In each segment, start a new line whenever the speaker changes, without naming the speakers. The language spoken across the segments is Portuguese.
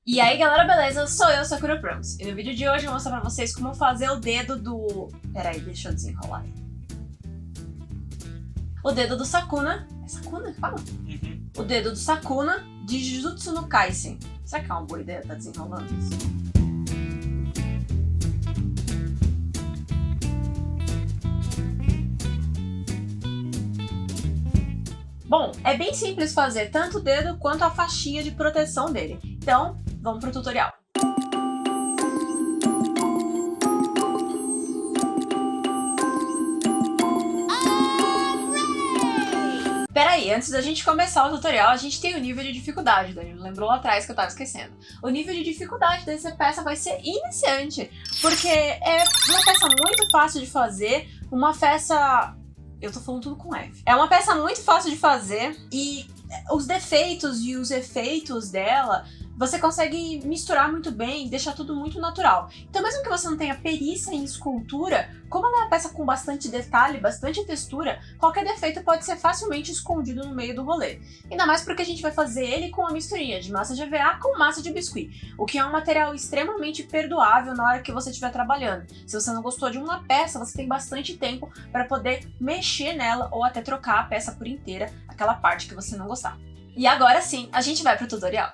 E aí galera, beleza? Sou eu, Sakura Promise. E no vídeo de hoje eu vou mostrar pra vocês como fazer o dedo do... Peraí, deixa eu desenrolar. O dedo do Sukuna... É Sukuna que fala? O dedo do Sukuna de Jujutsu no Kaisen. Será que é uma boa ideia estar desenrolando isso? Bom, é bem simples fazer tanto o dedo quanto a faixinha de proteção dele. Então, vamos pro tutorial. Peraí, antes da gente começar o tutorial, a gente tem o nível de dificuldade, Danilo lembrou lá atrás que eu tava esquecendo. O nível de dificuldade dessa peça vai ser iniciante, porque é uma peça muito fácil de fazer, uma peça... Eu tô falando tudo com F. É uma peça muito fácil de fazer e os defeitos e os efeitos dela você consegue misturar muito bem, deixar tudo muito natural. Então mesmo que você não tenha perícia em escultura, como ela é uma peça com bastante detalhe, bastante textura, qualquer defeito pode ser facilmente escondido no meio do rolê. Ainda mais porque a gente vai fazer ele com uma misturinha de massa de EVA com massa de biscuit, o que é um material extremamente perdoável na hora que você estiver trabalhando. Se você não gostou de uma peça, você tem bastante tempo para poder mexer nela ou até trocar a peça por inteira, aquela parte que você não gostar. E agora sim, a gente vai pro tutorial.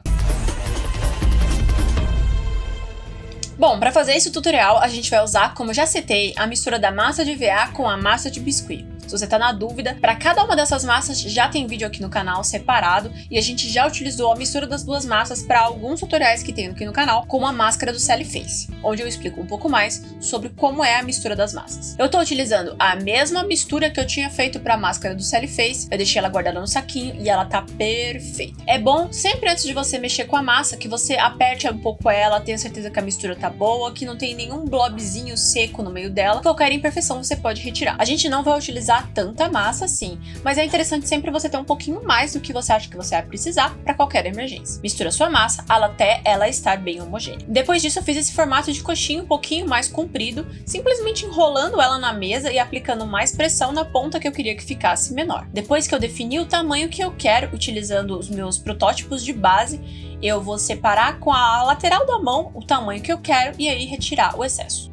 Bom, para fazer esse tutorial, a gente vai usar, como eu já citei, a mistura da massa de EVA com a massa de biscuit. Se você tá na dúvida, para cada uma dessas massas já tem vídeo aqui no canal separado e a gente já utilizou a mistura das duas massas para alguns tutoriais que tem aqui no canal, como a máscara do Sally Face, onde eu explico um pouco mais sobre como é a mistura das massas. Eu tô utilizando a mesma mistura que eu tinha feito para a máscara do Sally Face, eu deixei ela guardada no saquinho e ela tá perfeita. É bom, sempre antes de você mexer com a massa, que você aperte um pouco ela, tenha certeza que a mistura tá boa, que não tem nenhum blobzinho seco no meio dela, qualquer imperfeição você pode retirar. A gente não vai utilizar tanta massa assim, mas é interessante sempre você ter um pouquinho mais do que você acha que você vai precisar para qualquer emergência. Mistura sua massa até ela estar bem homogênea. Depois disso eu fiz esse formato de coxinha um pouquinho mais comprido, simplesmente enrolando ela na mesa e aplicando mais pressão na ponta que eu queria que ficasse menor. Depois que eu defini o tamanho que eu quero, utilizando os meus protótipos de base, eu vou separar com a lateral da mão o tamanho que eu quero e aí retirar o excesso.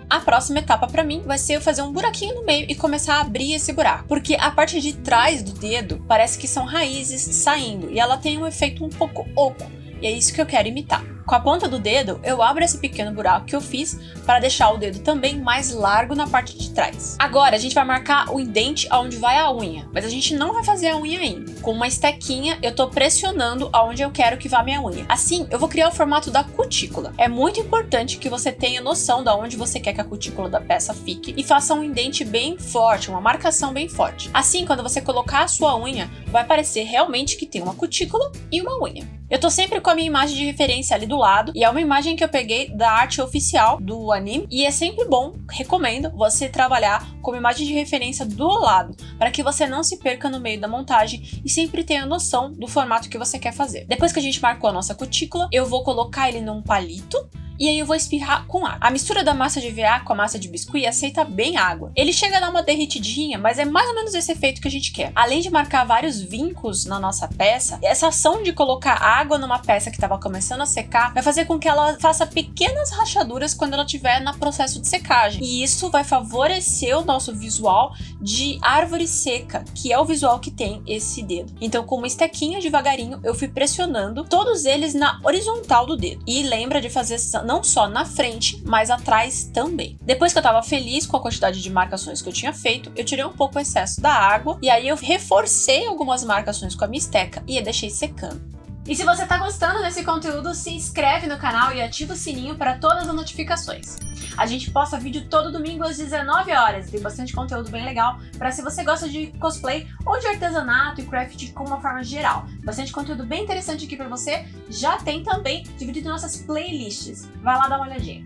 A próxima etapa pra mim vai ser eu fazer um buraquinho no meio e começar a abrir esse buraco, porque a parte de trás do dedo parece que são raízes saindo e ela tem um efeito um pouco oco, e é isso que eu quero imitar. Com a ponta do dedo, eu abro esse pequeno buraco que eu fiz para deixar o dedo também mais largo na parte de trás. Agora a gente vai marcar o indente aonde vai a unha, mas a gente não vai fazer a unha ainda. Com uma estequinha, eu tô pressionando aonde eu quero que vá minha unha. Assim, eu vou criar o formato da cutícula. É muito importante que você tenha noção de onde você quer que a cutícula da peça fique e faça um indente bem forte, uma marcação bem forte. Assim, quando você colocar a sua unha, vai parecer realmente que tem uma cutícula e uma unha. Eu tô sempre com a minha imagem de referência ali do lado, e é uma imagem que eu peguei da arte oficial do anime, e é sempre bom, recomendo, você trabalhar com uma imagem de referência do lado, para que você não se perca no meio da montagem e sempre tenha noção do formato que você quer fazer. Depois que a gente marcou a nossa cutícula, eu vou colocar ele num palito, e aí eu vou espirrar com água. A mistura da massa de EVA com a massa de biscuit aceita bem água. Ele chega a dar uma derretidinha, mas é mais ou menos esse efeito que a gente quer. Além de marcar vários vincos na nossa peça, essa ação de colocar água numa peça que estava começando a secar vai fazer com que ela faça pequenas rachaduras quando ela estiver no processo de secagem. E isso vai favorecer o nosso visual de árvore seca, que é o visual que tem esse dedo. Então, com uma estequinha devagarinho, eu fui pressionando todos eles na horizontal do dedo. E lembra de fazer não só na frente, mas atrás também. Depois que eu tava feliz com a quantidade de marcações que eu tinha feito, eu tirei um pouco o excesso da água e aí eu reforcei algumas marcações com a minha esteca e eu deixei secando. E se você tá gostando desse conteúdo, se inscreve no canal e ativa o sininho para todas as notificações. A gente posta vídeo todo domingo às 19 horas, tem bastante conteúdo bem legal para se você gosta de cosplay ou de artesanato e craft com uma forma geral. Bastante conteúdo bem interessante aqui para você, já tem também dividido em nossas playlists. Vai lá dar uma olhadinha.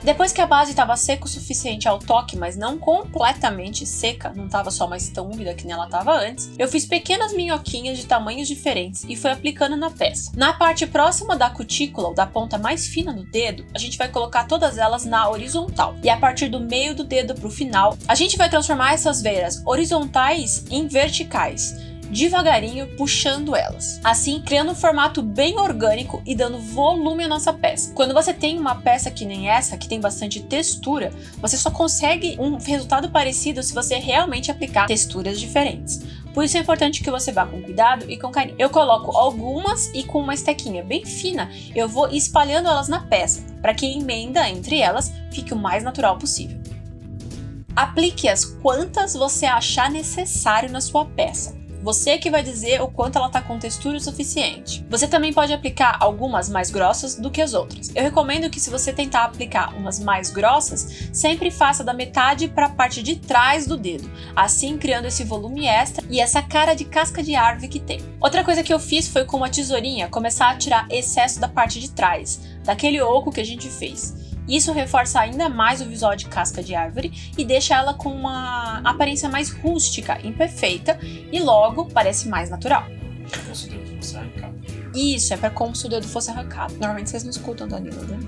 Depois que a base estava seca o suficiente ao toque, mas não completamente seca, não estava só mais tão úmida que nem ela estava antes, eu fiz pequenas minhoquinhas de tamanhos diferentes e fui aplicando na peça. Na parte próxima da cutícula, ou da ponta mais fina do dedo, a gente vai colocar todas elas na horizontal. E a partir do meio do dedo para o final, a gente vai transformar essas veias horizontais em verticais. devagarinho puxando elas. Assim, criando um formato bem orgânico e dando volume à nossa peça. Quando você tem uma peça que nem essa, que tem bastante textura, você só consegue um resultado parecido se você realmente aplicar texturas diferentes. Por isso é importante que você vá com cuidado e com carinho. Eu coloco algumas e com uma estequinha bem fina, eu vou espalhando elas na peça, para que a emenda entre elas fique o mais natural possível. Aplique-as quantas você achar necessário na sua peça. Você que vai dizer o quanto ela está com textura o suficiente. Você também pode aplicar algumas mais grossas do que as outras. Eu recomendo que se você tentar aplicar umas mais grossas, sempre faça da metade para a parte de trás do dedo, assim criando esse volume extra e essa cara de casca de árvore que tem. Outra coisa que eu fiz foi com uma tesourinha começar a tirar excesso da parte de trás, daquele oco que a gente fez. Isso reforça ainda mais o visual de casca de árvore e deixa ela com uma aparência mais rústica, imperfeita e logo parece mais natural.
Como se o dedo fosse arrancado.
Isso, é para como se o dedo fosse arrancado. Normalmente vocês não escutam Danilo, né?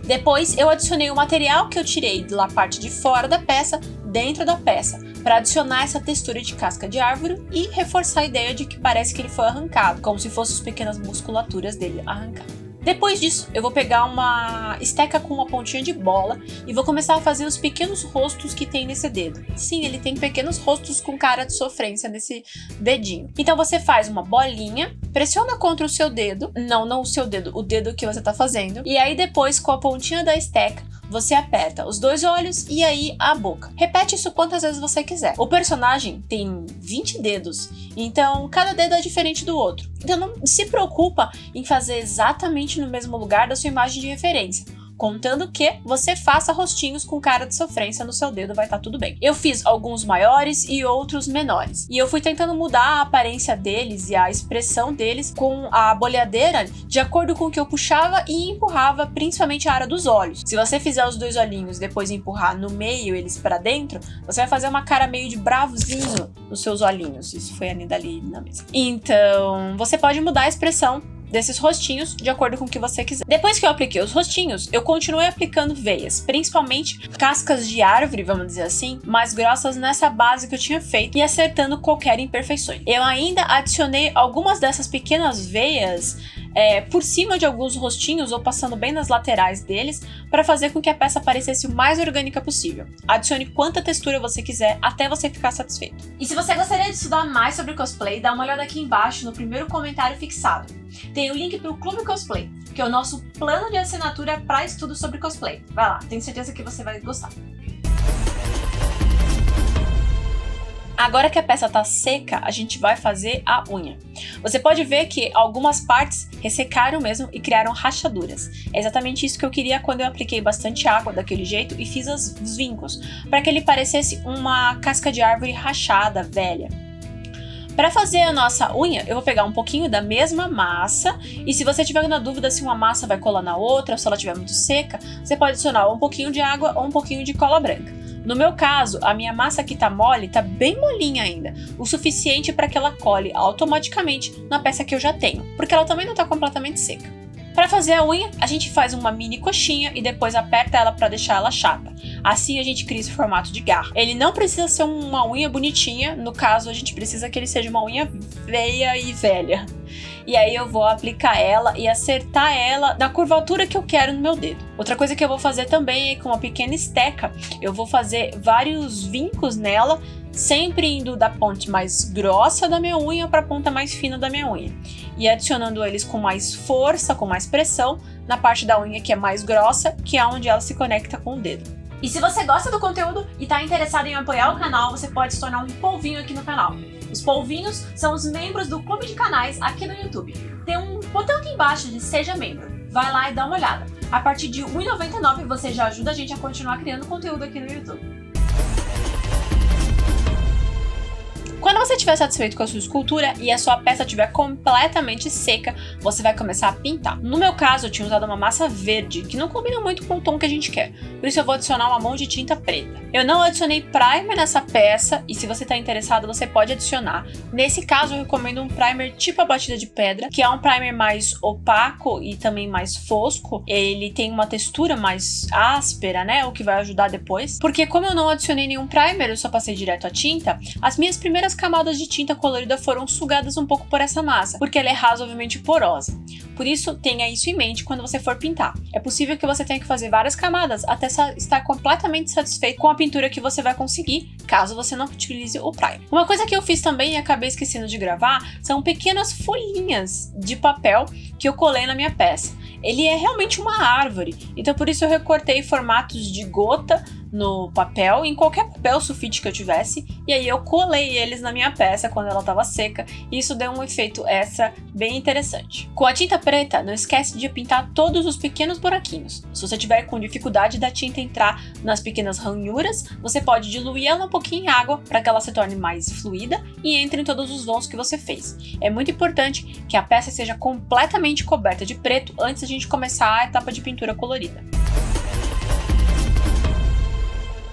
Depois eu adicionei o material que eu tirei da parte de fora da peça dentro da peça, para adicionar essa textura de casca de árvore e reforçar a ideia de que parece que ele foi arrancado, como se fossem as pequenas musculaturas dele arrancadas. Depois disso, eu vou pegar uma esteca com uma pontinha de bola e vou começar a fazer os pequenos rostos que tem nesse dedo. Sim, ele tem pequenos rostos com cara de sofrência nesse dedinho. Então você faz uma bolinha, pressiona contra o seu dedo, não o seu dedo, o dedo que você tá fazendo, e aí depois com a pontinha da esteca, você aperta os dois olhos e aí a boca. Repete isso quantas vezes você quiser. O personagem tem 20 dedos, então cada dedo é diferente do outro. Então não se preocupa em fazer exatamente no mesmo lugar da sua imagem de referência, contando que você faça rostinhos com cara de sofrência no seu dedo, vai estar tudo bem. Eu fiz alguns maiores e outros menores, e eu fui tentando mudar a aparência deles e a expressão deles com a boleadeira de acordo com o que eu puxava e empurrava, principalmente a área dos olhos. Se você fizer os dois olhinhos e depois empurrar no meio eles para dentro, você vai fazer uma cara meio de bravozinho nos seus olhinhos. Isso foi a Nida ali na mesa. Então, você pode mudar a expressão desses rostinhos de acordo com o que você quiser. Depois que eu apliquei os rostinhos, eu continuei aplicando veias, principalmente cascas de árvore, vamos dizer assim, mais grossas nessa base que eu tinha feito e acertando qualquer imperfeição. Eu ainda adicionei algumas dessas pequenas veias por cima de alguns rostinhos ou passando bem nas laterais deles para fazer com que a peça parecesse o mais orgânica possível. Adicione quanta textura você quiser até você ficar satisfeito. E se você gostaria de estudar mais sobre cosplay, dá uma olhada aqui embaixo no primeiro comentário fixado. Tem o link para o Clube Cosplay, que é o nosso plano de assinatura para estudo sobre cosplay. Vai lá, tenho certeza que você vai gostar. Agora que a peça tá seca, a gente vai fazer a unha. Você pode ver que algumas partes ressecaram mesmo e criaram rachaduras. É exatamente isso que eu queria quando eu apliquei bastante água daquele jeito e fiz os vincos, para que ele parecesse uma casca de árvore rachada, velha. Para fazer a nossa unha, eu vou pegar um pouquinho da mesma massa e se você tiver na dúvida se uma massa vai colar na outra ou se ela estiver muito seca, você pode adicionar um pouquinho de água ou um pouquinho de cola branca. No meu caso, a minha massa que tá mole, tá bem molinha ainda, o suficiente para que ela cole automaticamente na peça que eu já tenho, porque ela também não tá completamente seca. Para fazer a unha, a gente faz uma mini coxinha e depois aperta ela para deixar ela chata. Assim a gente cria esse formato de garra. Ele não precisa ser uma unha bonitinha, no caso a gente precisa que ele seja uma unha feia e velha. E aí eu vou aplicar ela e acertar ela na curvatura que eu quero no meu dedo. Outra coisa que eu vou fazer também é com uma pequena esteca, eu vou fazer vários vincos nela, sempre indo da ponte mais grossa da minha unha para a ponta mais fina da minha unha. E adicionando eles com mais força, com mais pressão, na parte da unha que é mais grossa, que é onde ela se conecta com o dedo. E se você gosta do conteúdo e está interessado em apoiar o canal, você pode se tornar um polvinho aqui no canal. Os polvinhos são os membros do clube de canais aqui no YouTube. Tem um botão aqui embaixo de Seja Membro. Vai lá e dá uma olhada. A partir de R$ 1,99 você já ajuda a gente a continuar criando conteúdo aqui no YouTube. Quando você estiver satisfeito com a sua escultura e a sua peça estiver completamente seca, você vai começar a pintar. No meu caso, eu tinha usado uma massa verde, que não combina muito com o tom que a gente quer. Por isso eu vou adicionar uma mão de tinta preta. Eu não adicionei primer nessa peça, e se você está interessado, você pode adicionar. Nesse caso, eu recomendo um primer tipo a batida de pedra, que é um primer mais opaco e também mais fosco. Ele tem uma textura mais áspera, né? O que vai ajudar depois. Porque como eu não adicionei nenhum primer, eu só passei direto a tinta, as minhas primeiras camadas de tinta colorida foram sugadas um pouco por essa massa, porque ela é razoavelmente porosa. Por isso, tenha isso em mente quando você for pintar. É possível que você tenha que fazer várias camadas até estar completamente satisfeito com a pintura que você vai conseguir, caso você não utilize o primer. Uma coisa que eu fiz também e acabei esquecendo de gravar são pequenas folhinhas de papel que eu colei na minha peça. Ele é realmente uma árvore, então por isso eu recortei formatos de gota no papel, em qualquer papel sulfite que eu tivesse, e aí eu colei eles na minha peça quando ela estava seca, e isso deu um efeito extra bem interessante. Com a tinta preta, não esquece de pintar todos os pequenos buraquinhos. Se você tiver com dificuldade da tinta entrar nas pequenas ranhuras, você pode diluir ela um pouquinho em água para que ela se torne mais fluida e entre em todos os vãos que você fez. É muito importante que a peça seja completamente coberta de preto antes de a gente começar a etapa de pintura colorida.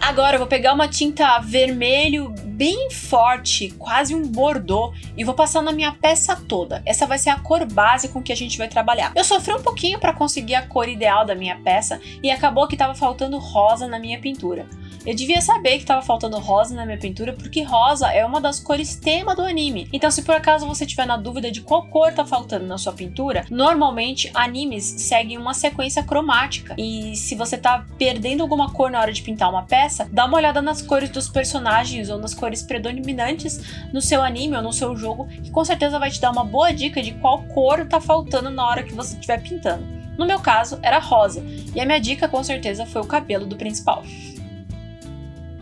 Agora eu vou pegar uma tinta vermelho bem forte, quase um bordô, e vou passar na minha peça toda. Essa vai ser a cor base com que a gente vai trabalhar. Eu sofri um pouquinho para conseguir a cor ideal da minha peça e acabou que estava faltando rosa na minha pintura. Eu devia saber que estava faltando rosa na minha pintura porque rosa é uma das cores tema do anime. Então se por acaso você estiver na dúvida de qual cor está faltando na sua pintura, normalmente animes seguem uma sequência cromática. E se você está perdendo alguma cor na hora de pintar uma peça, dá uma olhada nas cores dos personagens ou nas cores predominantes no seu anime ou no seu jogo, que com certeza vai te dar uma boa dica de qual cor está faltando na hora que você estiver pintando. No meu caso, era rosa, e a minha dica com certeza foi o cabelo do principal.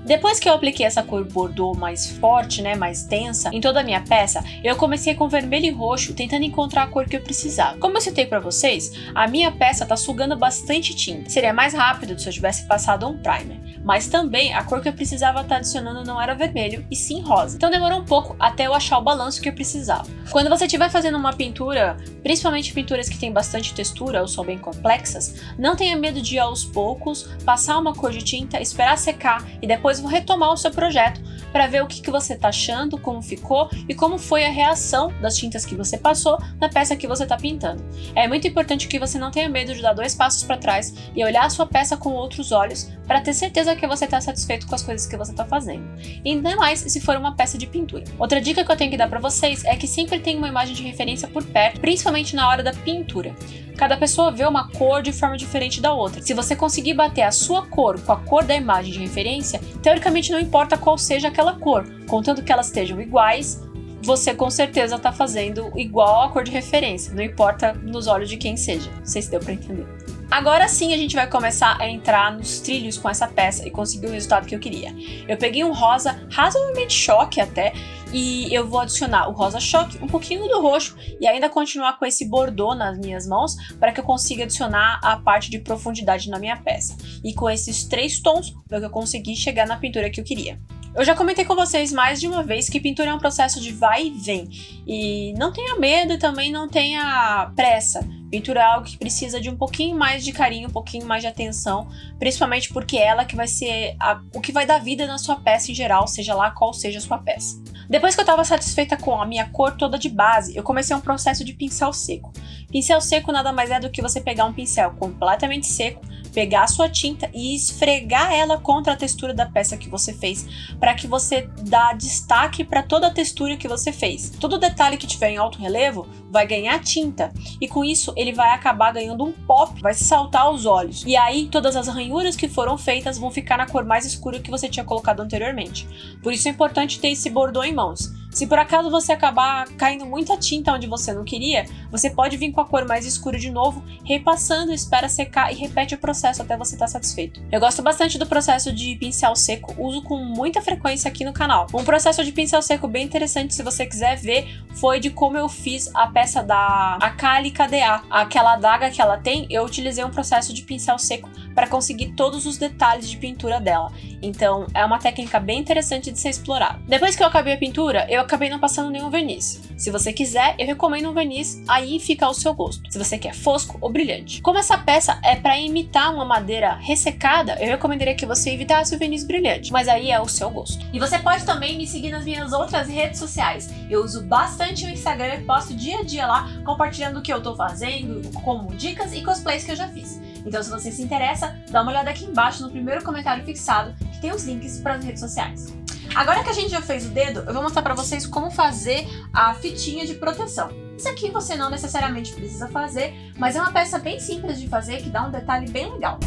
Depois que eu apliquei essa cor bordô mais forte, mais densa, em toda a minha peça, eu comecei com vermelho e roxo, tentando encontrar a cor que eu precisava. Como eu citei pra vocês, a minha peça tá sugando bastante tinta. Seria mais rápido se eu tivesse passado um primer. Mas também, a cor que eu precisava estar adicionando não era vermelho, e sim rosa. Então demorou um pouco até eu achar o balanço que eu precisava. Quando você estiver fazendo uma pintura, principalmente pinturas que têm bastante textura ou são bem complexas, não tenha medo de ir aos poucos, passar uma cor de tinta, esperar secar e depois vou retomar o seu projeto para ver o que você está achando, como ficou e como foi a reação das tintas que você passou na peça que você está pintando. É muito importante que você não tenha medo de dar 2 passos para trás e olhar a sua peça com outros olhos para ter certeza que você está satisfeito com as coisas que você está fazendo. E ainda mais se for uma peça de pintura. Outra dica que eu tenho que dar para vocês é que sempre tenha uma imagem de referência por perto, principalmente na hora da pintura. Cada pessoa vê uma cor de forma diferente da outra. Se você conseguir bater a sua cor com a cor da imagem de referência, teoricamente não importa qual seja aquela cor, contanto que elas estejam iguais, você com certeza está fazendo igual a cor de referência, não importa nos olhos de quem seja. Não sei se deu para entender. Agora sim a gente vai começar a entrar nos trilhos com essa peça e conseguir o resultado que eu queria. Eu peguei um rosa razoavelmente choque até, e eu vou adicionar o rosa choque, um pouquinho do roxo e ainda continuar com esse bordô nas minhas mãos para que eu consiga adicionar a parte de profundidade na minha peça. E com esses 3 tons eu consegui chegar na pintura que eu queria. Eu já comentei com vocês mais de uma vez que pintura é um processo de vai e vem. E não tenha medo e também não tenha pressa. Pintura é algo que precisa de um pouquinho mais de carinho, um pouquinho mais de atenção, principalmente porque é ela que vai ser o que vai dar vida na sua peça em geral, seja lá qual seja a sua peça. Depois que eu estava satisfeita com a minha cor toda de base, eu comecei um processo de pincel seco. Pincel seco nada mais é do que você pegar um pincel completamente seco, pegar a sua tinta e esfregar ela contra a textura da peça que você fez, para que você dá destaque para toda a textura que você fez. Todo detalhe que tiver em alto relevo vai ganhar tinta, e com isso ele vai acabar ganhando um pop, vai saltar aos olhos. E aí todas as ranhuras que foram feitas vão ficar na cor mais escura que você tinha colocado anteriormente. Por isso é importante ter esse bordô em mãos. Se por acaso você acabar caindo muita tinta onde você não queria, você pode vir com a cor mais escura de novo, repassando, espera secar e repete o processo até você estar satisfeito. Eu gosto bastante do processo de pincel seco, uso com muita frequência aqui no canal. Um processo de pincel seco bem interessante, se você quiser ver, foi de como eu fiz a peça da Akali KDA. Aquela adaga que ela tem, eu utilizei um processo de pincel seco para conseguir todos os detalhes de pintura dela. Então é uma técnica bem interessante de ser explorada. Depois que eu acabei a pintura, eu acabei não passando nenhum verniz. Se você quiser, eu recomendo um verniz, aí fica ao seu gosto. Se você quer fosco ou brilhante. Como essa peça é para imitar uma madeira ressecada, eu recomendaria que você evitasse o verniz brilhante, mas aí é o seu gosto. E você pode também me seguir nas minhas outras redes sociais. Eu uso bastante o Instagram e posto dia a dia lá, compartilhando o que eu tô fazendo, como dicas e cosplays que eu já fiz. Então se você se interessa, dá uma olhada aqui embaixo no primeiro comentário fixado, que tem os links para as redes sociais. Agora que a gente já fez o dedo, eu vou mostrar pra vocês como fazer a fitinha de proteção. Isso aqui você não necessariamente precisa fazer, mas é uma peça bem simples de fazer que dá um detalhe bem legal.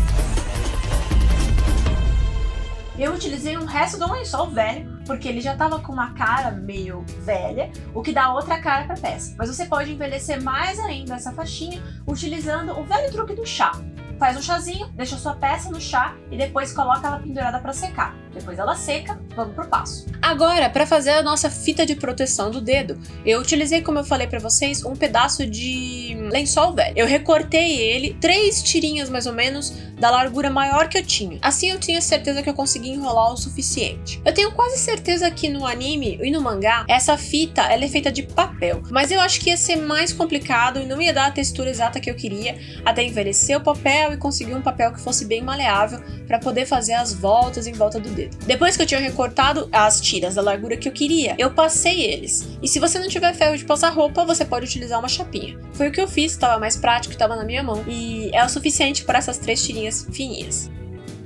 Eu utilizei um resto de um lençol velho, porque ele já estava com uma cara meio velha, o que dá outra cara para a peça. Mas você pode envelhecer mais ainda essa faixinha utilizando o velho truque do chá. Faz um chazinho, deixa a sua peça no chá e depois coloca ela pendurada para secar. Depois ela seca, vamos pro passo. Agora, para fazer a nossa fita de proteção do dedo, eu utilizei, como eu falei para vocês, um pedaço de lençol velho. Eu recortei ele 3 tirinhas mais ou menos da largura maior que eu tinha. Assim eu tinha certeza que eu conseguia enrolar o suficiente. Eu tenho quase certeza que no anime e no mangá, essa fita ela é feita de papel, mas eu acho que ia ser mais complicado e não ia dar a textura exata que eu queria, até envelhecer o papel e conseguir um papel que fosse bem maleável para poder fazer as voltas em volta do dedo. Depois que eu tinha recortado as tiras da largura que eu queria, eu passei eles. E se você não tiver ferro de passar roupa, você pode utilizar uma chapinha. Foi o que eu fiz, estava mais prático, estava na minha mão e é o suficiente para essas 3 tirinhas fininhas.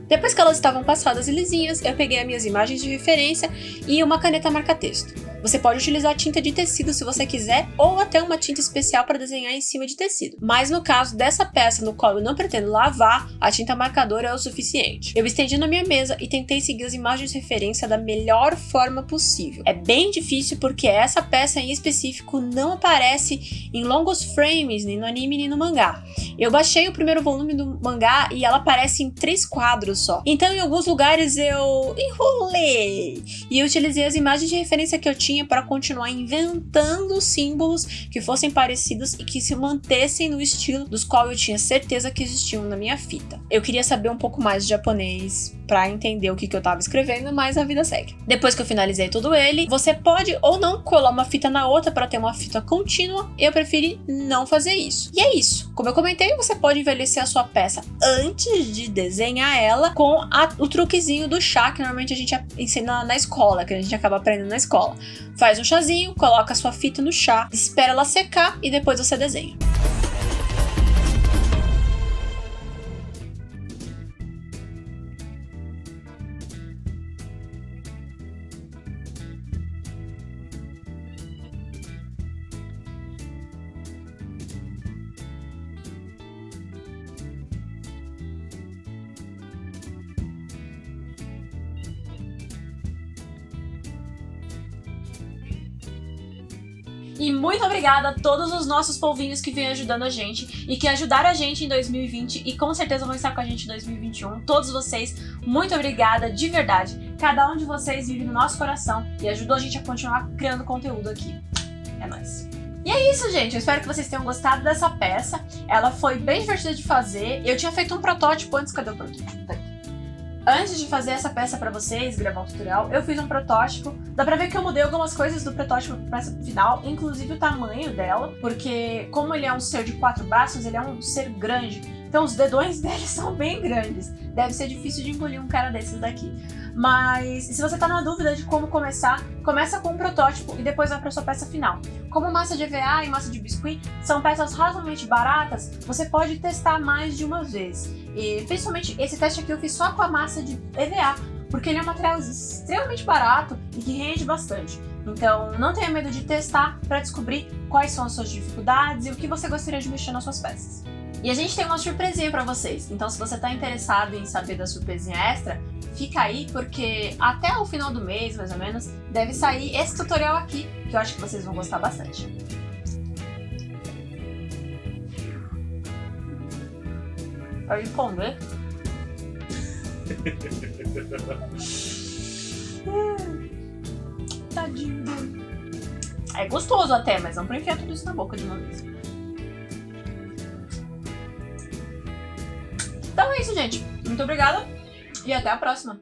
Depois que elas estavam passadas e lisinhas, eu peguei as minhas imagens de referência e uma caneta marca-texto. Você pode utilizar tinta de tecido se você quiser, ou até uma tinta especial para desenhar em cima de tecido. Mas no caso dessa peça no qual eu não pretendo lavar, a tinta marcadora é o suficiente. Eu estendi na minha mesa e tentei seguir as imagens de referência da melhor forma possível. É bem difícil porque essa peça em específico não aparece em longos frames, nem no anime nem no mangá. Eu baixei o primeiro volume do mangá e ela aparece em 3 quadros só. Então em alguns lugares eu enrolei e eu utilizei as imagens de referência que eu tinha para continuar inventando símbolos que fossem parecidos e que se mantessem no estilo dos quais eu tinha certeza que existiam na minha fita. Eu queria saber um pouco mais de japonês para entender o que eu tava escrevendo, mas a vida segue. Depois que eu finalizei tudo ele, você pode ou não colar uma fita na outra para ter uma fita contínua. Eu preferi não fazer isso. E é isso. Como eu comentei, você pode envelhecer a sua peça antes de desenhar ela com o truquezinho do chá que normalmente a gente ensina na escola, que a gente acaba aprendendo na escola. Faz um chazinho, coloca a sua fita no chá, espera ela secar e depois você desenha. E muito obrigada a todos os nossos polvinhos que vêm ajudando a gente e que ajudaram a gente em 2020 e com certeza vão estar com a gente em 2021. Todos vocês, muito obrigada, de verdade. Cada um de vocês vive no nosso coração e ajudou a gente a continuar criando conteúdo aqui. É nóis. E é isso, gente. Eu espero que vocês tenham gostado dessa peça. Ela foi bem divertida de fazer. Eu tinha feito um protótipo antes. Cadê o protótipo? Tá aqui. Antes de fazer essa peça pra vocês, gravar o tutorial, eu fiz um protótipo. Dá pra ver que eu mudei algumas coisas do protótipo pra peça final, inclusive o tamanho dela, porque como ele é um ser de 4 braços, ele é um ser grande. Então os dedões dele são bem grandes. Deve ser difícil de engolir um cara desses daqui. Mas se você tá na dúvida de como começar, começa com um protótipo e depois vai pra sua peça final. Como massa de EVA e massa de biscuit são peças razoavelmente baratas, você pode testar mais de uma vez. E principalmente esse teste aqui eu fiz só com a massa de EVA, porque ele é um material extremamente barato e que rende bastante. Então não tenha medo de testar para descobrir quais são as suas dificuldades e o que você gostaria de mexer nas suas peças. E a gente tem uma surpresinha para vocês, então se você tá interessado em saber da surpresinha extra, fica aí porque até o final do mês, mais ou menos, deve sair esse tutorial aqui, que eu acho que vocês vão gostar bastante. Pode responder? Tadinho dele. É gostoso até, mas não pra enfiar tudo isso na boca de uma vez. Então é isso, gente. Muito obrigada e até a próxima.